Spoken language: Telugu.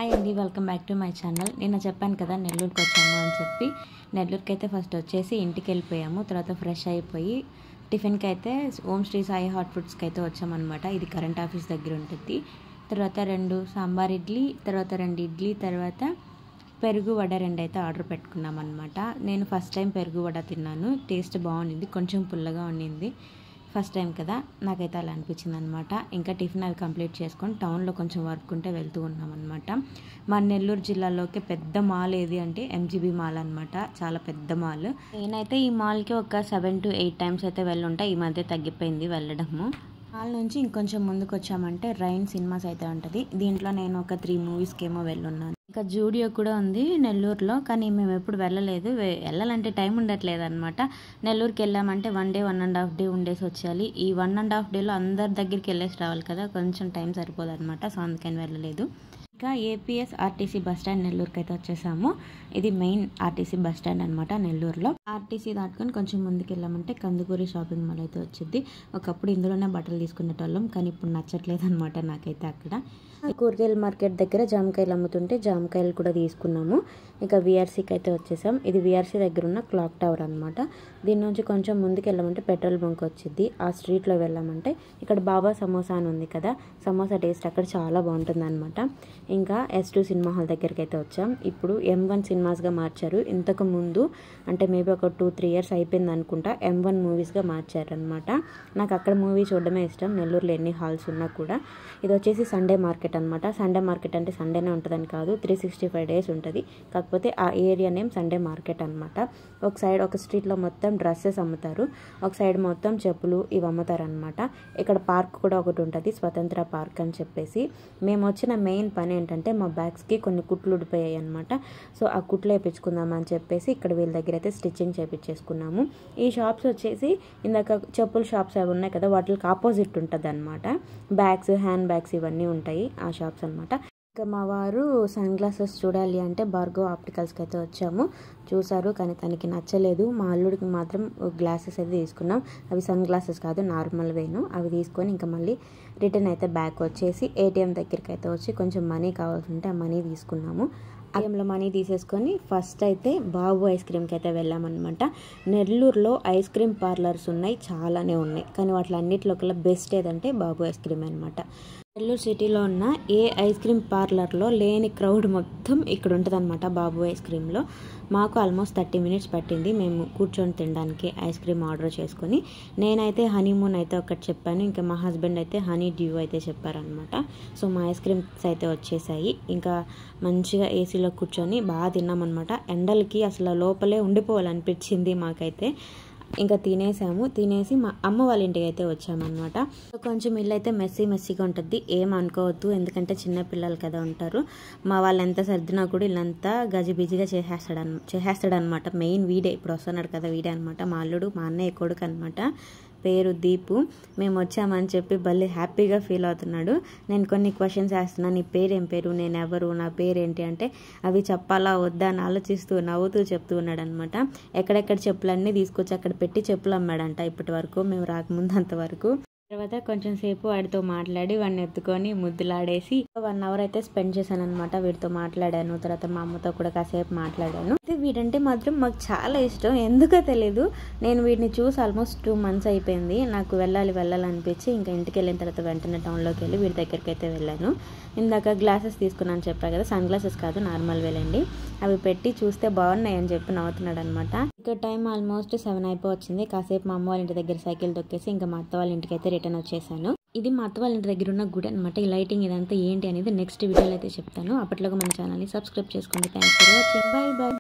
హాయ్ అండి, welcome back to my channel. నిన్న చెప్పాను కదా నెల్లూరుకి వచ్చాము అని చెప్పి. నెల్లూరుకి అయితే ఫస్ట్ వచ్చేసి ఇంటికి వెళ్ళిపోయాము. తర్వాత ఫ్రెష్ అయిపోయి టిఫిన్కి అయితే ఓం శ్రీ సాయి హాట్ ఫుడ్స్కి అయితే వచ్చామన్నమాట. ఇది కరెంట్ ఆఫీస్ దగ్గర ఉంటుంది. తర్వాత 2 సాంబార్ ఇడ్లీ, తర్వాత 2 ఇడ్లీ, తర్వాత పెరుగు వడ 2 అయితే ఆర్డర్ పెట్టుకున్నాం అనమాట. నేను ఫస్ట్ టైం పెరుగు వడ తిన్నాను. టేస్ట్ బాగుండింది, కొంచెం పుల్లగా ఉండింది. ఫస్ట్ టైం కదా, నాకైతే అలా అనిపించింది అనమాట. ఇంకా టిఫిన్ అవి కంప్లీట్ చేసుకొని టౌన్లో కొంచెం వర్క్ ఉంటే వెళ్తూ ఉన్నాం అనమాట. మా నెల్లూరు జిల్లాలోకి పెద్ద మాల్ ఏది అంటే ఎంజీబీ మాల్ అనమాట. చాలా పెద్ద మాల్. నేనైతే ఈ మాల్కి ఒక 7 to 8 టైమ్స్ అయితే వెళ్ళుంటా. ఈ మధ్య తగ్గిపోయింది వెళ్ళడము. మాల్ నుంచి ఇంకొంచెం ముందుకు వచ్చామంటే రైన్ సినిమాస్ అయితే ఉంటుంది. దీంట్లో నేను ఒక 3 మూవీస్కి ఏమో వెళ్ళున్నాను. ఇంకా జూడియో కూడా ఉంది నెల్లూరులో, కానీ మేము ఎప్పుడు వెళ్ళలేదు. వెళ్ళాలంటే టైం ఉండట్లేదు అనమాట. నెల్లూరుకి వెళ్ళామంటే 1 day 1.5 day ఉండేసి వచ్చేయాలి. ఈ 1.5 dayలో అందరి దగ్గరికి వెళ్ళేసి రావాలి కదా, కొంచెం టైం సరిపోదు అనమాట. సో అందుకని వెళ్ళలేదు. ఇంకా ఏపీఎస్ ఆర్టీసీ బస్ స్టాండ్ నెల్లూరుకి అయితే వచ్చేసాము. ఇది మెయిన్ ఆర్టీసీ బస్ స్టాండ్ అనమాట నెల్లూరులో. ఆర్టీసీ దాటుకొని కొంచెం ముందుకు వెళ్ళామంటే కందుకూరి షాపింగ్ మాల్ అయితే వచ్చింది. ఒకప్పుడు ఇందులోనే బట్టలు తీసుకునేటోళ్ళం, కానీ ఇప్పుడు నచ్చట్లేదు అనమాట నాకైతే. అక్కడ కూరగాయల మార్కెట్ దగ్గర జామకాయలు అమ్ముతుంటే జామకాయలు కూడా తీసుకున్నాము. ఇక వీఆర్సీకి అయితే వచ్చేసాం. ఇది వీఆర్సీ దగ్గర ఉన్న క్లాక్ టవర్ అనమాట. దీని నుంచి కొంచెం ముందుకు వెళ్ళామంటే పెట్రోల్ బంక్ వచ్చింది. ఆ స్ట్రీట్లో వెళ్ళామంటే ఇక్కడ బాబా సమోసా అని ఉంది కదా, సమోసా టేస్ట్ అక్కడ చాలా బాగుంటుంది అనమాట. ఇంకా S2 సినిమా హాల్ దగ్గరికి అయితే వచ్చాం. ఇప్పుడు M1 సినిమాస్గా మార్చారు. ఇంతకు ముందు అంటే మేబీ ఒక 2-3 years అయిపోయింది అనుకుంటా, M1 మూవీస్గా మార్చారనమాట. నాకు అక్కడ మూవీ చూడడమే ఇష్టం, నెల్లూరులో ఎన్ని హాల్స్ ఉన్నా కూడా. ఇది వచ్చేసి సండే మార్కెట్ అనమాట. సండే మార్కెట్ అంటే సండేనే ఉంటుందని కాదు, 365 days ఉంటుంది. కాకపోతే ఆ ఏరియా నేమ్ సండే మార్కెట్ అనమాట. ఒక సైడ్ ఒక స్ట్రీట్లో మొత్తం డ్రెస్సెస్ అమ్ముతారు, ఒక సైడ్ మొత్తం చెప్పులు ఇవి అమ్ముతారు అనమాట. ఇక్కడ పార్క్ కూడా ఒకటి ఉంటుంది, స్వతంత్ర పార్క్ అని చెప్పేసి. మేము వచ్చిన మెయిన్ పని ఏంటంటే మా బ్యాగ్స్కి కొన్ని కుట్లు ఉడిపోయాయి అనమాట. సో ఆ కుట్లు వేయించుకుందాం అని చెప్పేసి ఇక్కడ వీళ్ళ దగ్గర అయితే స్టిచ్చింగ్ చేయించేసుకున్నాము. ఈ షాప్స్ వచ్చేసి ఇందాక చెప్పుల షాప్స్ అవి ఉన్నాయి కదా, వాటికి ఆపోజిట్ ఉంటుంది అనమాట. బ్యాగ్స్, హ్యాండ్ బ్యాగ్స్ ఇవన్నీ ఉంటాయి ఆ షాప్స్ అనమాట. ఇంకా మా వారు సన్ గ్లాసెస్ చూడాలి అంటే భార్గవ్ ఆప్టికల్స్కి అయితే వచ్చాము. చూసారు, కానీ తనకి నచ్చలేదు. మా అల్లుడికి మాత్రం గ్లాసెస్ అయితే తీసుకున్నాం. అవి సన్ గ్లాసెస్ కాదు, నార్మల్ వేను. అవి తీసుకొని ఇంకా మళ్ళీ రిటర్న్ అయితే బ్యాక్ వచ్చేసి ఏటీఎం దగ్గరికి అయితే వచ్చి కొంచెం మనీ కావాల్సి ఉంటే ఆ మనీ తీసుకున్నాము. ఏటీఎంలో మనీ తీసేసుకొని ఫస్ట్ అయితే బాబు ఐస్ క్రీమ్కి అయితే వెళ్ళామన్నమాట. నెల్లూరులో ఐస్ క్రీమ్ పార్లర్స్ ఉన్నాయి, చాలానే ఉన్నాయి, కానీ వాటిలన్నిటిలో కల్లా బెస్ట్ ఏదంటే బాబు ఐస్ క్రీమ్ అనమాట. నెల్లూరు సిటీలో ఉన్న ఏ ఐస్ క్రీమ్ పార్లర్లో లేని క్రౌడ్ మొత్తం ఇక్కడ ఉంటుంది అనమాట బాబు ఐస్ క్రీమ్లో. మాకు ఆల్మోస్ట్ 30 minutes పట్టింది మేము కూర్చొని తినడానికి ఐస్ క్రీమ్ ఆర్డర్ చేసుకొని. నేనైతే హనీమూన్ అయితే ఒకటి చెప్పాను, ఇంకా మా హస్బెండ్ అయితే హనీ డ్యూ అయితే చెప్పారనమాట. సో మా ఐస్ క్రీమ్స్ అయితే వచ్చేసాయి. ఇంకా మంచిగా ఏసీలో కూర్చొని బాగా తిన్నామన్నమాట. ఎండలకి అసలు లోపలే ఉండిపోవాలనిపించింది మాకైతే. ఇంకా తినేసి మా అమ్మ వాళ్ళ ఇంటికి అయితే వచ్చామన్నమాట. కొంచెం ఇల్లు అయితే మెస్సీగా ఉంటుంది, ఏం అనుకోవద్దు, ఎందుకంటే చిన్నపిల్లలు కదా ఉంటారు. మా వాళ్ళు ఎంత సర్దినా కూడా ఇల్లంతా గజిబిజిగా చేసేస్తాడనమాట. మెయిన్ వీడే, ఇప్పుడు వస్తున్నాడు కదా వీడే అనమాట. మా అల్లుడు, మా అన్నయ్య కొడుకు అనమాట. పేరు దీపు. మేము వచ్చామని చెప్పి భలే హ్యాపీగా ఫీల్ అవుతున్నాడు. నేను కొన్ని క్వశ్చన్స్ వేస్తున్నాను, నీ పేరేం పేరు, నేను ఎవరు, నా పేరేంటి అంటే అవి చెప్పాలా వద్దా అని ఆలోచిస్తూ నవ్వుతూ చెప్తూ ఉన్నాడు అనమాట. ఎక్కడెక్కడ చెప్పులన్నీ తీసుకొచ్చి అక్కడ పెట్టి చెప్పులు అమ్మాడంట ఇప్పటి వరకు, మేము రాకముందు అంతవరకు. తర్వాత కొంచెం సేపు వాడితో మాట్లాడి వాడిని ఎత్తుకొని ముద్దులాడేసి 1 hour అయితే స్పెండ్ చేశాను అనమాట. వీడితో మాట్లాడాను, తర్వాత మా అమ్మతో కూడా కాసేపు మాట్లాడాను. అయితే వీడంటే మాత్రం మాకు చాలా ఇష్టం, ఎందుకో తెలీదు. నేను వీడిని చూసి ఆల్మోస్ట్ 2 months అయిపోయింది. నాకు వెళ్ళాలనిపించి ఇంకా ఇంటికి వెళ్ళిన తర్వాత వెంటనే టౌన్లోకి వెళ్ళి వీడి దగ్గరికి అయితే వెళ్ళాను. ఇందాక గ్లాసెస్ తీసుకున్నాను చెప్పా కదా, సన్ గ్లాసెస్ కాదు, నార్మల్ వేలండి. అవి పెట్టి చూస్తే బాగున్నాయి అని చెప్పి నవ్వుతున్నాడు అనమాట. ఇక్కడ టైం ఆల్మోస్ట్ 7 అయిపోవచ్చింది. కాసేపు మా అమ్మ వాళ్ళ ఇంటి దగ్గర సైకిల్ తొక్కేసి ఇంకా మా అత్త వాళ్ళ ఇంటికి అయితే రిటర్న్ వచ్చేసాను. ఇది మా అత్త వాళ్ళ ఇంటి దగ్గర ఉన్న గుడి అనమాట. ఈ లైటింగ్ ఇదంతా ఏంటి అనేది నెక్స్ట్ వీడియోలో అయితే చెప్తాను. అప్పట్లోగా మన ఛానల్ని సబ్స్క్రైబ్ చేసుకోండి. Thanks for watching. బై.